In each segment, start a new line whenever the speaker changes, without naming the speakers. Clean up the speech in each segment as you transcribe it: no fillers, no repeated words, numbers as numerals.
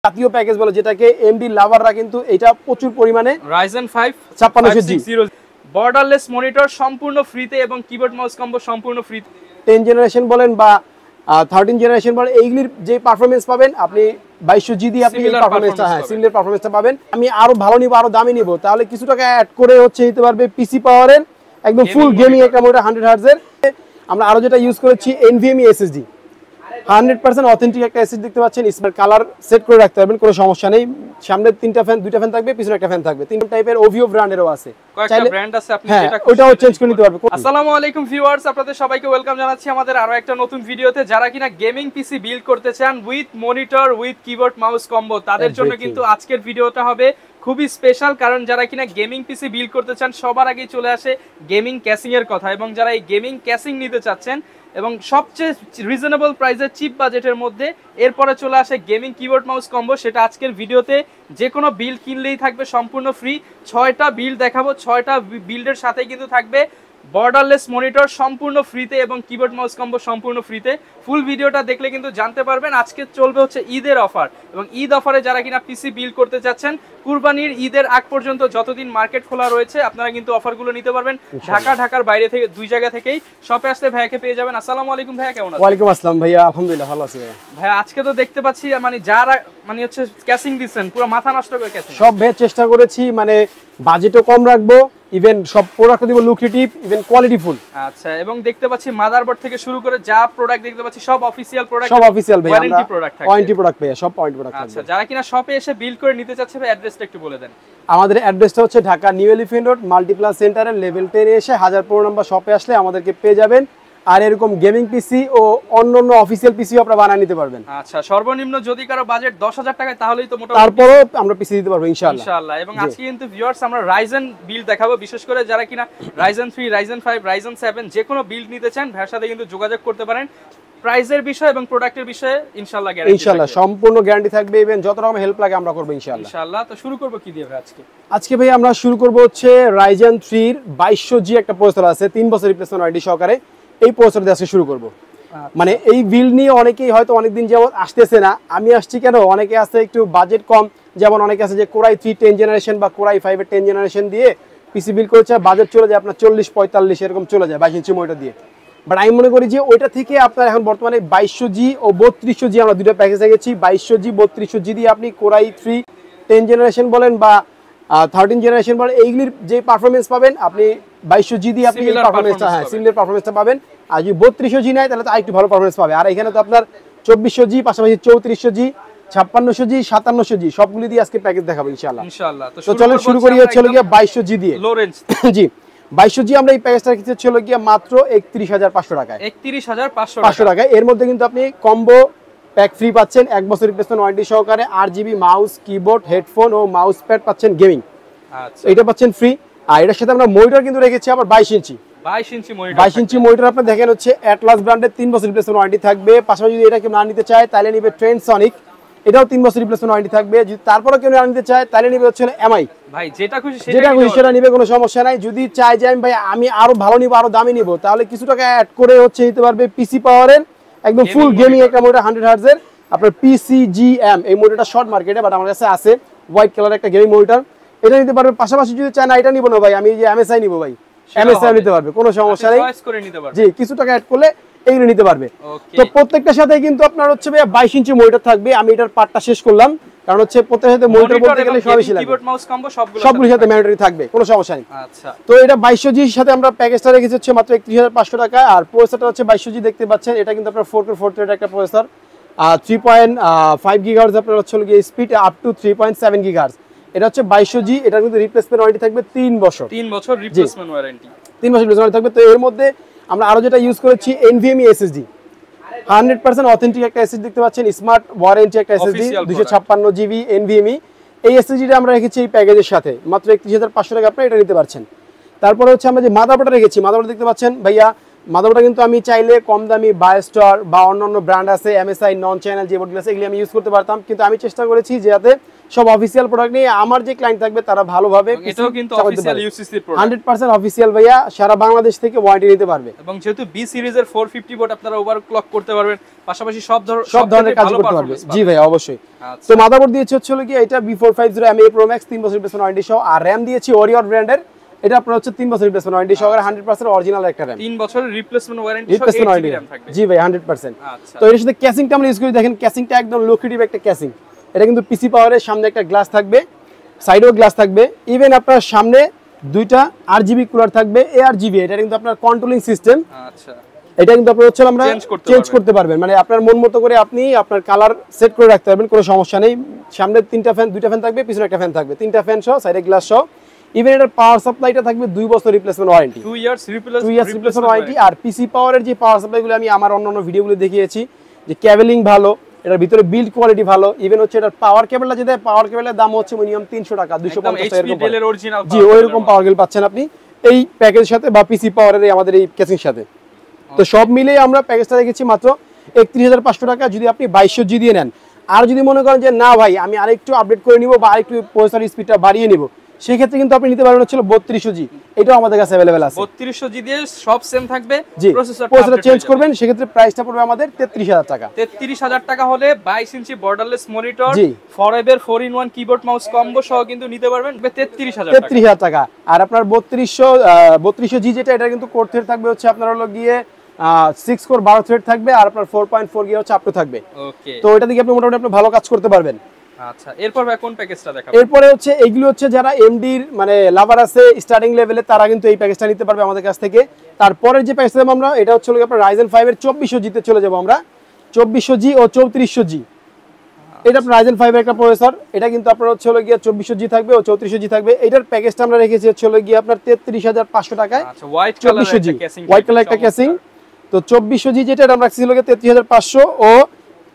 জাতীয় প্যাকেজ বলে যেটাকে এমডি লাভাররা কিন্তু এটা প্রচুর পরিমাণে
Ryzen 5
5600G
বর্ডারলেস মনিটর সম্পূর্ণ ফ্রিতে এবং কিবোর্ড মাউস কম্বো সম্পূর্ণ ফ্রিতে
10 জেনারেশন বলেন বা 13 জেনারেশন বলেন এইগুলির যে পারফরম্যান্স পাবেন আপনি 2200G দিয়ে আপনি এই পারফরম্যান্সটা সিমিলার পারফরম্যান্সটা পাবেন। আমি আরো ভালো নিব আরো দামি নিব তাহলে কিছু টাকা অ্যাড করে হচ্ছে নিতে পারবে পিসি পাওয়ারের একদম ফুল গেমিং একটা মোটর 100 হার্টজ এর। আমরা আরো যেটা ইউজ করেছি NVMe SSD 100% অথেন্টিক একটা এসএসডি দেখতে পাচ্ছেন। স্মার্ট কালার সেট করে রাখতে পারবেন, কোনো সমস্যা নেই। সামনে দুইটা ফ্যান থাকবে, পিছনে একটা ফ্যান থাকবে। তিন টাইপের ওভিও ব্র্যান্ডেরও আছে,
কয়েকটা ব্র্যান্ড আছে, আপনি যেটা
ওটাও চেঞ্জ করে নিতে পারবেন।
আসসালামু আলাইকুম ভিউয়ার্স, আপনাদের সবাইকে ওয়েলকাম জানাচ্ছি আমাদের আরো একটা নতুন ভিডিওতে। যারা কিনা গেমিং পিসি বিল্ড করতে চান with monitor with keyboard mouse combo, তাদের জন্য কিন্তু আজকের ভিডিওটা হবে খুবই স্পেশাল। কারণ যারা কিনা গেমিং পিসি বিল্ড করতে চান সবার আগেই চলে আসে গেমিং ক্যাসিং এর কথা, এবং যারা এই গেমিং ক্যাসিং নিতে চাচ্ছেন এবং সবচেয়ে রিজনেবল প্রাইসে চিপ বাজেটের মধ্যে, এরপরে চলে আসে গেমিং কিবোর্ড মাউস কম্বো। সেটা আজকের ভিডিওতে যে কোনো বিল্ড কিনলেই থাকবে সম্পূর্ণ ফ্রি। 6টা বিল্ড দেখাবো, 6টা বিল্ডের সাথে কিন্তু থাকবে বর্ডারলেস মনিটর সম্পূর্ণ ফ্রিতে এবং কিবোর্ড মাউস কম্বো সম্পূর্ণ ফ্রিতে। ফুল ভিডিওটা দেখলে কিন্তু জানতে পারবেন। আজকে চলবে হচ্ছে ঈদের অফার, এবং ঈদ অফারে যারা কিনা পিসি বিল্ড করতে চাচ্ছেন কুরবানির ঈদের আগ পর্যন্ত যতদিন মার্কেট খোলা রয়েছে আপনারা কিন্তু অফারগুলো নিতে পারবেন। ঢাকার বাইরে থেকে দুই জায়গা থেকেই শপে আসলে ভাইয়াকে পেয়ে যাবেন। আসসালামু আলাইকুম ভাইয়া, কেমন আছেন?
ওয়ালাইকুম আসসালাম ভাইয়া, আলহামদুলিল্লাহ ভালো আছি ভাইয়া।
ভাইয়া আজকে তো দেখতে পাচ্ছি মানে যারা মানে হচ্ছে ক্যাসিং দিচ্ছেন পুরো মাথা নষ্ট করে ক্যাসিং।
সব ভাইয়া চেষ্টা করেছি, মানে বাজেটও কম রাখবো, ইভেন সব প্রোডাক্ট দিব লুক্রেটিভ, ইভেন কোয়ালিটি ফুল।
আচ্ছা, এবং দেখতে পাচ্ছি মাদারবোর্ড থেকে শুরু করে যা প্রোডাক্ট দেখতে পাচ্ছি সব অফিশিয়াল প্রোডাক্ট,
সব অফিশিয়াল ভাই,
ওয়ারেন্টি প্রোডাক্ট থাকে,
ওয়ারেন্টি প্রোডাক্ট ভাই, সব ওয়ারেন্টি প্রোডাক্ট আছে।
আচ্ছা, যারা কিনা শপে এসে বিল্ড করে নিতে চাচ্ছে ভাই অ্যাড্রেসটা একটু বলে দেন।
আমাদের অ্যাড্রেসটা হচ্ছে ঢাকা নিউ এলিফ্যান্ট রোড মাল্টিপ্লাস সেন্টারের লেভেল 10 এ এসে 1015 নম্বর শপে আসলে আমাদেরকে পেয়ে যাবেন। আর এরকম গেমিং পিসি ও অন্যান্য অফিশিয়াল পিসিও আপনারা বানিয়ে নিতে পারবেন।
আচ্ছা, সর্বনিম্ন যদি কারো বাজেট 10,000 টাকা তাহলেই তো মোটামুটি
তারপরও আমরা পিসি দিতে পারবো ইনশাআল্লাহ।
এবং আজকে কিন্তু ভিউয়ার্স আমরা রাইজেন বিল্ড দেখাবো, বিশেষ করে যারা কিনা Ryzen 3, Ryzen 5, Ryzen 7 যে কোনো বিল্ড নিতে চান ভাইয়ের সাথে কিন্তু যোগাযোগ করতে পারেন। প্রাইসের বিষয় এবং প্রোডাক্টের বিষয়ে ইনশাআল্লাহ সম্পূর্ণ গ্যারান্টি থাকবে, ইভেন যত রকম হেল্প লাগে আমরা করব ইনশাআল্লাহ। তো শুরু করব কি দিয়ে ভাই
আজকে ভাই আমরা শুরু করব হচ্ছে Ryzen 3 এর 2200G একটা প্রসেসর আছে, 3 বছর রিপ্লেসমেন্ট ওয়ারেন্টি সহকারে। এই প্রসেসর দিয়ে আজকে শুরু করব। মানে এই বিল্ড নিয়ে অনেকেই হয়তো অনেকদিন যেমন আসতেছে না, আমি আসছি কেন, অনেকে আছে একটু বাজেট কম, যেমন অনেকে আছে যে কোরাই 3 10 জেনারেশন বা কোরাই 5 এর 10 জেনারেশন দিয়ে পিসি বিল্ড করেছে, বাজেট চলে যায় আপনার 40-45 এরকম চলে যায় 22 ইঞ্চি মনিটর দিয়ে। বাট আমি মনে করি যে ওইটা থেকে আপনার এখন বর্তমানে 2200G ও 3200G আমরা দুটো প্যাকেজ রেখেছি। 2200G 3200G দিয়ে আপনি কোরাই 3 10 জেনারেশন বলেন বা 13 জেনারেশন বলেন এইগুলির যে পারফরমেন্স পাবেন আপনি 2200G দিয়ে আপনি এই পারফরমেন্সটা সিমিলার পারফরমেন্সটা পাবেন। আর যদি 3200G নেয় তাহলে তো আরেকটু ভালো পারফরমেন্স পাবে। আর এখানে তো আপনার 2400G পাশাপাশি 3400G 5600G 5700G সবগুলি দিয়ে আজকে প্যাকেজ দেখাবো ইনশাআল্লাহ।
তো
চলেন শুরু করি হচ্ছে 2200G দিয়ে।
লো রেঞ্জ
জি 2200G আমরা এই প্যাকেজটা রেখেছি হচ্ছে মাত্র 31,500 টাকায়।
31,500
টাকায়। এর মধ্যে কিন্তু আপনি কম্বো প্যাক ফ্রি পাচ্ছেন, 1 বছর রিপ্লেসমেন্ট ওয়ারেন্টি সহকারে, 8GB মাউস কিবোর্ড হেডফোন ও মাউস প্যাড পাচ্ছেন গেমিং।
আচ্ছা,
এটা পাচ্ছেন ফ্রি। আর এটার সাথে আমরা মনিটর কিন্তু রেখেছি আবার 22 ইঞ্চি
মনিটর।
22 ইঞ্চি মনিটর আপনি দেখেন হচ্ছে অ্যাটলাস ব্র্যান্ডের 3 বছর রিপ্লেসমেন্ট ওয়ারেন্টি থাকবে। পাশাপাশি যদি এটা কেউ না নিতে চায় তাহলে নিবে ট্রেন্ডসনিক, এটাও 3 বছর রিপ্লেসমেন্ট ওয়ারেন্টি থাকবে। যদি তারপরে কেউ না নিতে চায় তাহলে নিবে হচ্ছে এমআই
ভাই, যেটা খুশি
সেটা নিবে, কোনো সমস্যা নাই। যদি চায় যে আমি আরো ভালো নিব আরো দামি নিব তাহলে কিছু টাকা অ্যাড করে হচ্ছে নিতে পারবে পিসি পাওয়ারের একদম ফুল গেমিং একটা মোটর 100 হার্টজ এর আপনার PCGM। এই মোটরটা শর্ট মার্কেটে, বাট আমার কাছে আছে হোয়াইট কালার একটা গেমিং মোটর, এটা নিতে পারবে। পাশাপাশি যদি চায় না এটা নিব না ভাই, আমি যে MSI নিব ভাই, MSI নিতে পারবে, কোনো সমস্যা নেই। জি কিছু টাকা অ্যাড করলে এইগুলো নিতে পারবে। তো প্রত্যেকটার সাথে কিন্তু আপনার হচ্ছে ভাই 22 ইঞ্চি মনিটর থাকবে। আমি এটার পার্টটা শেষ করলাম, কারণ হচ্ছে প্রত্যেকটার সাথে মনিটর বলতে গেলে সবই লাগবে,
কিবোর্ড মাউস কম্বো
সবগুলোর সাথে ম্যান্ডেটরি থাকবে, কোনো সমস্যা নেই।
আচ্ছা,
তো এটা 2200G এর সাথে আমরা প্যাকেজটা রেখেছি হচ্ছে মাত্র 31,500 টাকা। আর প্রসেসরটা হচ্ছে 2200G দেখতে পাচ্ছেন, এটা কিন্তু আপনার 4 থ্রেড একটা প্রসেসর, 3.5 GHz আপনার হচ্ছে স্পিড আপ টু 3.7 GHz। এটা হচ্ছে 2200G, এটা কিন্তু রিপ্লেসমেন্ট ওয়ারেন্টি থাকবে 3 বছর
রিপ্লেসমেন্ট ওয়ারেন্টি,
3 বছর রিপ্লেসমেন্ট থাকবে। তো এর মধ্যে আমরা আরো যেটা ইউজ করেছি NVMe SSD 100% অথেন্টিক একটা এসএসডি দেখতে পাচ্ছেন, স্মার্ট ওয়ারেন্টি একটা এসএসডি 256GB NVMe। এই এসএসডিটা আমরা রেখেছি এই প্যাকেজের সাথে মাত্র 31,500 টাকা, আপনারা এটা নিতে পারছেন। তারপরে হচ্ছে আমরা যে মাদারবোর্ডটা রেখেছি, মাদারবোর্ড দেখতে পাচ্ছেন ভাইয়া মাদারবোর্ডটা কিন্তু আমি চাইলে কম দামি বায়োস্টার বা অন্যান্য ব্র্যান্ড আছে এমএসআই নন চ্যানেল যে বোর্ডগুলো আছে এগুলি আমি ইউজ করতে পারতাম, কিন্তু আমি চেষ্টা করেছি যাতে সব অফিসিয়াল প্রোডাক্ট নিয়ে আমার যে ক্লায়েন্ট থাকবে তারা ভালোভাবে
এটাও কিন্তু অফিসিয়াল ইউসিসি প্রোডাক্ট
100% অফিসিয়াল ভাইয়া, সারা বাংলাদেশ থেকে ওয়ারেন্টি নিতে পারবে।
এবং যেহেতু বি সিরিজের 450 ওয়াট আপনারা ওভারক্লক করতে পারবেন, পাশাপাশি সব
ধরনের কাজ করতে পারবে। জি ভাই অবশ্যই। তো মাদারবোর্ড দিয়েছে হচ্ছে কি এটা B450 MA Pro Max 3 বছর রিপ্লেসমেন্ট ওয়ারেন্টি সহ, আর RAM দিয়েছি ওরিয়র ব্র্যান্ডের, এটা আপনার হচ্ছে 3 বছর রিপ্লেসমেন্ট ওয়ারেন্টি সহ 100% অরিজিনাল একটা RAM,
3 বছরের রিপ্লেসমেন্ট ওয়ারেন্টি সহ 8 RAM থাকবে।
জি ভাই 100%।
আচ্ছা,
তো এর সাথে ক্যাসিংটা আমরা ইউজ করি, দেখেন ক্যাসিংটা একদম লোকেটিভ একটা ক্যাসিং। এটা কিন্তু পিসি পাওয়ারের সামনে একটা গ্লাস থাকবে, সাইডেও গ্লাস থাকবে, ইভেন আপনার সামনে দুইটা RGB কুলার থাকবে, ARGB, এটা কিন্তু আপনার কন্ট্রোলিং সিস্টেম।
আচ্ছা,
এটা কিন্তু আপনার হচ্ছে আমরা চেঞ্জ করতে পারবেন, মানে আপনার মন মতো করে আপনি আপনার কালার সেট করে রাখতে পারবেন, কোনো সমস্যা নেই। সামনে দুইটা ফ্যান থাকবে, পিছনে একটা ফ্যান থাকবে, 3টা ফ্যান সহ, সাইডে গ্লাস সহ। ইভেন এটার পাওয়ার সাপ্লাইটা থাকবে 2 বছর replacement warranty,
2 years
replacement warranty. আর পিসি পাওয়ারের যে পাওয়ার সাপ্লাইগুলো আমি আমার অন্যান্য ভিডিওগুলো দেখিয়েছি, যে কেবলিং ভালো, এটার ভিতরে বিল্ড কোয়ালিটি ভালো, ইভেন হচ্ছে এটার পাওয়ার কেবলটা যেটা পাওয়ার কেবলের দাম হচ্ছে মিনিমাম 300 টাকা, 250 এরকম। জি ওইরকম পাওয়ার কেবল পাচ্ছেন আপনি এই প্যাকেজের সাথে বা পিসি পাওয়ারের আমাদের এই কেসিং সাথে। তো সব মিলে আমরা প্যাকেজটা রেখেছি মাত্র 31,500 টাকা, যদি আপনি 2200G দিয়ে নেন। আর যদি মনে করেন যে না ভাই আমি আরেকটু আপডেট করে নিব বা আরেকটু প্রসেসর স্পিডটা বাড়িয়ে নিব, সেক্ষেত্রে কিন্তু আপনি নিতে পারবেন হচ্ছে 3200G, এটাও আমাদের কাছে अवेलेबल আছে।
3200G দিয়ে সব সেম থাকবে,
প্রসেসর চেঞ্জ করবেন, সেক্ষেত্রে প্রাইসটা পড়বে আমাদের 33,000 টাকা।
33,000 টাকা হলে 22 ইঞ্চি borderless monitor, forever 4-in-1 keyboard mouse combo সহ কিন্তু নিতে পারবেন 33,000
টাকা। আর আপনার 3200G যেটা, এটা কিন্তু কোর থ্রেড থাকবে হচ্ছে আপনার হলো গিয়ে 6 কোর 12 থ্রেড থাকবে, আর আপনার 4.4 গিয়ে হচ্ছে আপটু থাকবে।
ওকে,
তো এটা দিকে আপনি মোটামুটি আপনি ভালো কাজ করতে পারবেন।
আচ্ছা, এরপর কোন প্যাকেজটা দেখাবো?
এরপরে হচ্ছে এগুলো হচ্ছে যারা এমডির মানে লাভার আছে স্টার্টিং লেভেলে, তারা কিন্তু এই প্যাকেজটা নিতে পারবে আমাদের কাছ থেকে। তারপরে যে প্যাকেজটা দেব আমরা, এটা হচ্ছে আপনার Ryzen 5 এর 2400G তে চলে যাব আমরা, 2400G ও 3400G। এটা আপনার Ryzen 5 এর একটা প্রসেসর, এটা কিন্তু আপনার হচ্ছে গিয়ে 2400G থাকবে ও 3400G থাকবে। এটার প্যাকেজটা আমরা রেখেছি হচ্ছে গিয়ে আপনার 33,500 টাকায়।
আচ্ছা, হোয়াইট কালার
একটা ক্যাসিং। তো 2400G যেটা, এটা আমরা রাখছি হলো গিয়ে 33,500 ও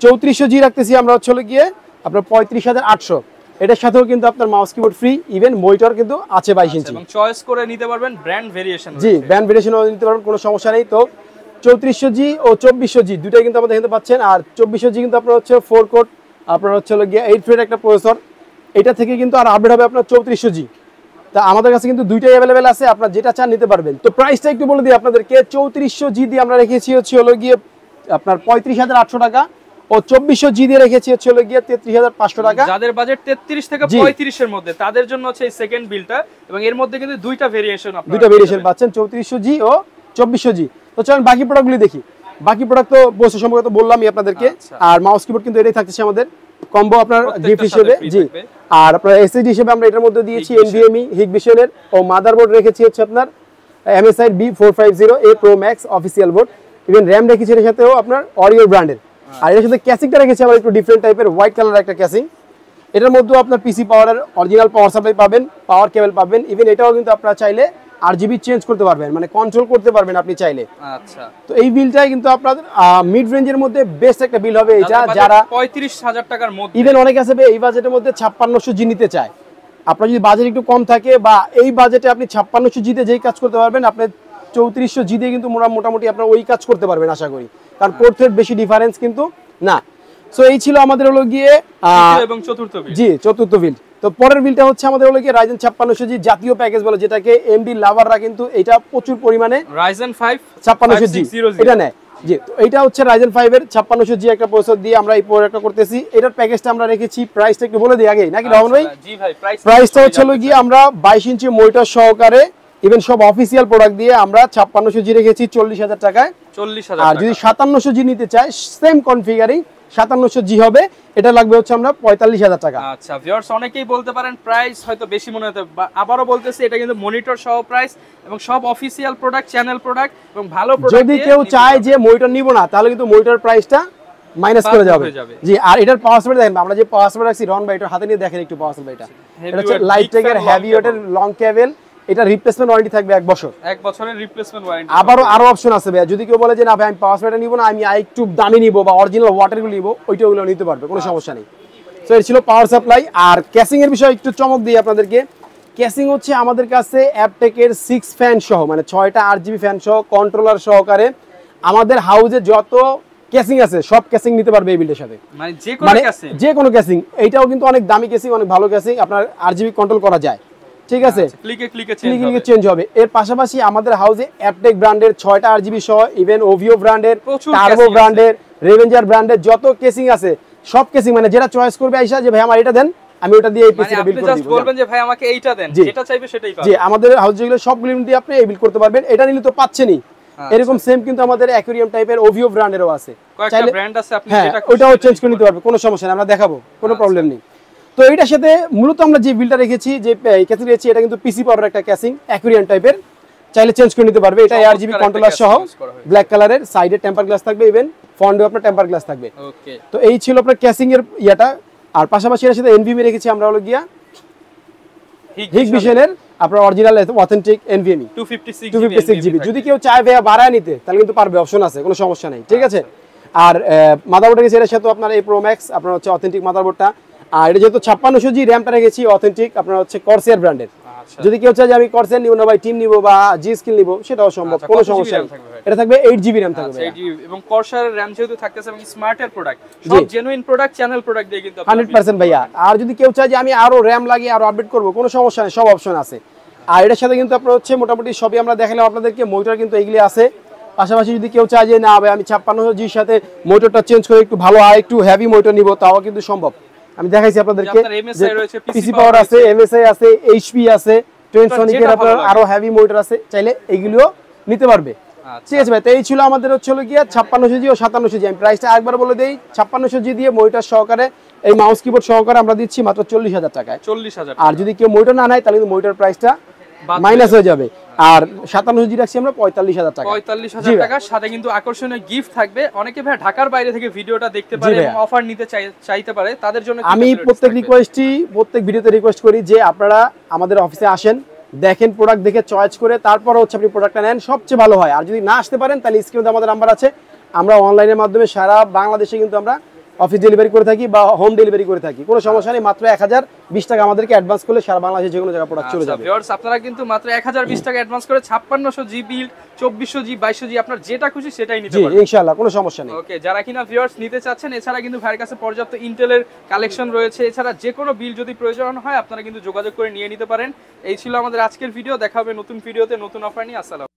3400G রাখতেছি আমরা হচ্ছে গিয়ে আপনার 35,800। এটার সাথেও কিন্তু আপনার mouse keyboard free, even monitor কিন্তু আছে 22 ইঞ্চি,
এবং চয়েস করে নিতে পারবেন ব্র্যান্ড ভেরিয়েশন।
জি ব্র্যান্ড ভেরিয়েশনও নিতে পারবেন, কোনো সমস্যা নেই। তো 3400G ও 2400G দুটাই কিন্তু আমাদের এখানে পাচ্ছেন। আর 2400G কিন্তু আপনার হচ্ছে 4 কোর আপনার হচ্ছে গিয়ে 8 থ্রেড একটা প্রসেসর, এটা থেকে কিন্তু আর আপডেট হবে আপনার 3400G। তা আমাদের কাছে কিন্তু দুইটাই अवेलेबल আছে, আপনারা যেটা চান নিতে পারবেন। তো প্রাইসটা একটু বলে দিই আপনাদেরকে, 3400G দিয়ে আমরা রেখেছি হচ্ছে গিয়ে আপনার 35,800 টাকা, ও 2400G দিয়ে রেখেছি হচ্ছে গিয়ে 33,500 টাকা।
যাদের বাজেট 33 থেকে 35 এর মধ্যে, তাদের জন্য হচ্ছে এই সেকেন্ড বিলটা, এবং এর মধ্যে কিন্তু দুইটা ভেরিয়েশন
পাচ্ছেন, 3400G ও 2400G। তো চলুন বাকি প্রোডাক্টগুলি দেখি। বাকি প্রোডাক্ট তো বসে সম্পর্কে বললামই আপনাদেরকে। আর মাউস কিবোর্ড কিন্তু এটাই থাকছে আমাদের কম্বো আপনার গিফট হিসেবে। জি, আর আপনার এসএসডি হিসেবে আমরা এটার মধ্যে দিয়েছি NVMe হিগবিশনের, ও মাদারবোর্ড রেখেছি হচ্ছে আপনার MSI B450A Pro Max official board, even RAM রেখেছি এর সাথেও আপনার অরিও ব্র্যান্ডের। আর এর সাথে ক্যাসিংটা রেখেছি আমরা একটু ডিফারেন্ট টাইপের হোয়াইট কালার একটা ক্যাসিং। এটার মধ্যেও আপনার পিসি পাওয়ারের অরিজিনাল পাওয়ার সাপ্লাই পাবেন, পাওয়ার কেবল পাবেন, ইভেন এটাও কিন্তু আপনারা চাইলে RGB চেঞ্জ করতে পারবেন, মানে কন্ট্রোল করতে পারবেন আপনি চাইলে।
আচ্ছা,
তো এই বিলটাই কিন্তু আপনাদের মিড রেঞ্জের মধ্যে বেস্ট একটা বিল হবে এটা, যারা
35,000 টাকার মধ্যে,
ইভেন অনেক আছে এই বাজেটের মধ্যে 5600G নিতে চায়। আপনার যদি বাজেট একটু কম থাকে বা এই বাজেটে আপনি 5600G তে যেই কাজ করতে পারবেন, আপনি 3400G দিয়ে কিন্তু মোটামুটি আপনার ওই কাজ করতে পারবেন আশা করি, কারণ কোর থ্রেড বেশি ডিফারেন্স কিন্তু না। সো এই ছিল আমাদের হলো গিয়ে
এবং চতুর্থ বিল।
জি, চতুর্থ বিল। তো পরের বিলটা হচ্ছে আমাদের হলো গিয়ে Ryzen 5600G জাতীয় প্যাকেজ বলে, যেটাকে এমডি লাভাররা কিন্তু এটা প্রচুর পরিমাণে
Ryzen 5
5600G এটা নেয়। জি, তো এটা হচ্ছে Ryzen 5 এর 5600G একটা প্রসেসর দিয়ে আমরা এই প্রোডাক্টটা করতেছি। এটার প্যাকেজটা আমরা রেখেছি, প্রাইসটা একটু বলে দিই আগে নাকি রাহুল ভাই?
জি ভাই,
প্রাইসটা হচ্ছে হলো গিয়ে আমরা 22 ইঞ্চি মনিটর সহকারে, ইভেন সব অফিসিয়াল প্রোডাক্ট দিয়ে আমরা 5600G রেখেছি 40,000 টাকায়।
40,000।
আর যদি 5700G নিতে চায় সেম কনফিগারিং 5700G হবে, এটা লাগবে হচ্ছে আমরা 45,000 টাকা।
আচ্ছা ভিউয়ার্স, অনেকেই বলতে পারেন প্রাইস হয়তো বেশি মনে হতে, আবারও বলতেছি এটা কিন্তু মনিটর সহ প্রাইস, এবং সব অফিসিয়াল প্রোডাক্ট, চ্যানেল প্রোডাক্ট, এবং ভালো প্রোডাক্ট।
যদি কেউ চায় যে মনিটর নিব না, তাহলে কিন্তু মনিটর প্রাইসটা মাইনাস করে যাবে। জি, আর এটার পাওয়ার সাপ্লাই দেখেন, আমরা যে পাওয়ার সাপ্লাই রাখছি রন ভাই, এটা হাতে নিয়ে দেখেন একটু পাওয়ার সাপ্লাইটা। এটা হচ্ছে লাইট টেকের হেভি ওয়েটের লং কেবল, এটা রিপ্লেসমেন্ট ওয়ারেন্টি থাকবে 1 বছর।
1 বছরের রিপ্লেসমেন্ট ওয়ারেন্টি।
আরো অপশন আছে ভাই, যদি কেউ বলে যে না ভাই আমি পাওয়ার সাপ্লাইটা নিব না, আমি আরেকটু দামি নিব বা অরিজিনাল ওয়াটারগুলো নিব, ওইটাগুলো নিতে পারবে, কোনো সমস্যা নেই। সো এর ছিল পাওয়ার সাপ্লাই। আর ক্যাসিং এর বিষয়ে একটু চমক দিই আপনাদেরকে। কেসিং হচ্ছে আমাদের কাছে অ্যাপটেকের 6 ফ্যান সহ, মানে 6টা RGB ফ্যান সহ কন্ট্রোলার সহকারে আমাদের হাউজে যত কেসিং আছে সব কেসিং নিতে পারবে এই বিল্ডের সাথে,
মানে
যে কোনো কেসিং। এইটাও কিন্তু অনেক দামি কেসিং, অনেক ভালো কেসিং, আপনার RGB কন্ট্রোল করা যায়, ঠিক আছে, ক্লিকে চেঞ্জ হবে। এর পাশাপাশি আমাদের হাউজে অ্যাপটেক ব্র্যান্ডের 6টা RGB সহ, ইভেন ওভিও ব্র্যান্ডের, টার্বো ব্র্যান্ডের, রেভেঞ্জার ব্র্যান্ডের যত কেসিং আছে সব কেসিং, মানে যেটা চয়েস করবে আইসা যে ভাই আমার এটা দেন, আমি ওটা দিয়ে এই পিসিটা বিল্ড করে দিব,
বলবেন যে ভাই আমাকে এইটা দেন, যেটা চাইবে সেটাই পাবেন।
জি, আমাদের হাউজে যেগুলো সবগুলো দিয়ে আপনি এই বিল্ড করতে পারবেন। এটা নিলে তো পাচ্ছেনই, এরকম সেম কিন্তু আমাদের অ্যাকুয়ারিয়াম টাইপের ওভিও ব্র্যান্ডেরও আছে,
কয়েকটা ব্র্যান্ড আছে, আপনি
যেটা ওটাও চেঞ্জ করে নিতে পারবেন, কোনো সমস্যা নেই, আমরা দেখাবো, কোনো প্রবলেম নেই। তো এটার সাথে মূলত আমরা যে বিলটা রেখেছি, যে ক্যাসিং রেখেছি, এটা কিন্তু পিসি পাওয়ার একটা ক্যাসিং, অ্যাকুয়ারিয়াম টাইপের, চাইলে চেঞ্জ করে নিতে পারবে। এটা RGB কন্ট্রোলার সহ, ব্ল্যাক কালারের, সাইডে টেম্পার গ্লাস থাকবে, ইভেন ফ্রন্টে আপনার টেম্পার গ্লাস থাকবে। ওকে, তো এই ছিল আপনার ক্যাসিং এর ইয়াটা। আর পাশাপাশি এর সাথে এনভিএমই রেখেছি আমরা, হলো গিয়া হিগবিশনের আপনার অরিজিনাল অথেন্টিক এনভিএমই 256GB। যদি কেউ চায় ভাইয়া বাড়ায় নিতে তাহলে কিন্তু পারবে, অপশন আছে, কোনো সমস্যা নেই, ঠিক আছে। আর মাদারবোর্ড রেখেছি এর সাথে আপনার এই প্রো ম্যাক্স, আপনার হচ্ছে অথেন্টিক মাদারবোর্ডটা। আর এটা যেহেতু 5600G র্যামটা রেখেছি অথেন্টিক, আপনার হচ্ছে কর্সেয়ার ব্র্যান্ডের। যদি কেউ চায় যে আমি কর্সেয়ার নিব না ভাই, টিম নিব বা জি স্কিল নিব, সেটাও সম্ভব, কোনো সমস্যা নেই। এটা থাকবে 8GB র্যাম থাকবে,
8GB, এবং কর্সারের র্যাম যেহেতু থাকতেছে এবং স্মার্টের প্রোডাক্ট, সব জেনুইন প্রোডাক্ট, চ্যানেল প্রোডাক্ট দিয়ে কিন্তু
100% ভাইয়া। আর যদি কেউ চায় যে আমি আরো র্যাম লাগিয়ে আরো আপডেট করব, কোনো সমস্যা নেই, সব অপশন আছে। আর এটার সাথে কিন্তু আপনার হচ্ছে মোটামুটি সবই আমরা দেখালাম আপনাদেরকে, মোটর কিন্তু এইগুলি আছে। পাশাপাশি যদি কেউ চায় যে না ভাই আমি 5600Gর সাথে মোটরটা চেঞ্জ করে একটু ভালো আর একটু হেভি মোটর নিব, তাও কিন্তু সম্ভব। আমি দেখাইছি আপনাদেরকে, পিসি পাওয়ার আছে, MSI আছে, HP আছে, ট্রেনসনিকের আপনার আরো হেভি মোটর আছে, চাইলে এইগুলিও নিতে পারবে, ঠিক আছে ভাই। তো এই ছিল আমাদের হচ্ছে গিয়া 5600G ও 5700G। আমি প্রাইসটা একবার বলে দেই, 5600G দিয়ে মোটর সহকারে, এই মাউস কিবোর্ড সহকারে আমরা দিচ্ছি মাত্র 40,000 টাকায়।
40,000।
আর যদি কেউ মোটর না নেয় তাহলে কিন্তু মোটর প্রাইসটা মাইনাস হয়ে যাবে। আর 5700G রাখছি আমরা 45,000 টাকা।
45,000 টাকার সাথে কিন্তু আকর্ষণীয় গিফট থাকবে। অনেকে ভাই ঢাকার বাইরে থেকে ভিডিওটা দেখতে পারে এবং অফার নিতে চাইতে পারে, তাদের জন্য
আমি প্রত্যেক ভিডিওতে রিকোয়েস্ট করি যে আপনারা আমাদের অফিসে আসেন, দেখেন, প্রোডাক্ট দেখে চয়েস করে তারপর হচ্ছে আপনি প্রোডাক্টটা নেন, সবচেয়ে ভালো হয়। আর যদি না আসতে পারেন তাহলে স্ক্রিনে আমাদের নাম্বার আছে, আমরা অনলাইনের মাধ্যমে সারা বাংলাদেশে কিন্তু আমরা অফিস ডেলিভারি করে থাকি বা হোম ডেলিভারি করে থাকি, কোনো সমস্যা নেই। মাত্র 1020 টাকা আমাদেরকে অ্যাডভান্স করলে সারা বাংলাদেশে যে কোনো জায়গায় প্রোডাক্ট চলে যাবে।
ভিউয়ার্স, আপনারা কিন্তু মাত্র 1020 টাকা অ্যাডভান্স করে 5600G বিল্ড, 2400G, 2200G আপনার যেটা খুশি সেটাই নিতে পারবেন,
ইনশাআল্লাহ, কোনো সমস্যা নেই।
ওকে, যারা কিনা ভিউয়ার্স নিতে চাচ্ছেন, এছাড়া কিন্তু ভাইয়ের কাছে পর্যাপ্ত ইন্টেলের কালেকশন রয়েছে। এছাড়া যে কোনো বিল যদি প্রয়োজন হয় আপনারা কিন্তু যোগাযোগ করে নিয়ে নিতে পারেন। এই ছিল আমাদের আজকের ভিডিও, দেখা হবে নতুন ভিডিওতে নতুন অফার নিয়ে। আসসালাম।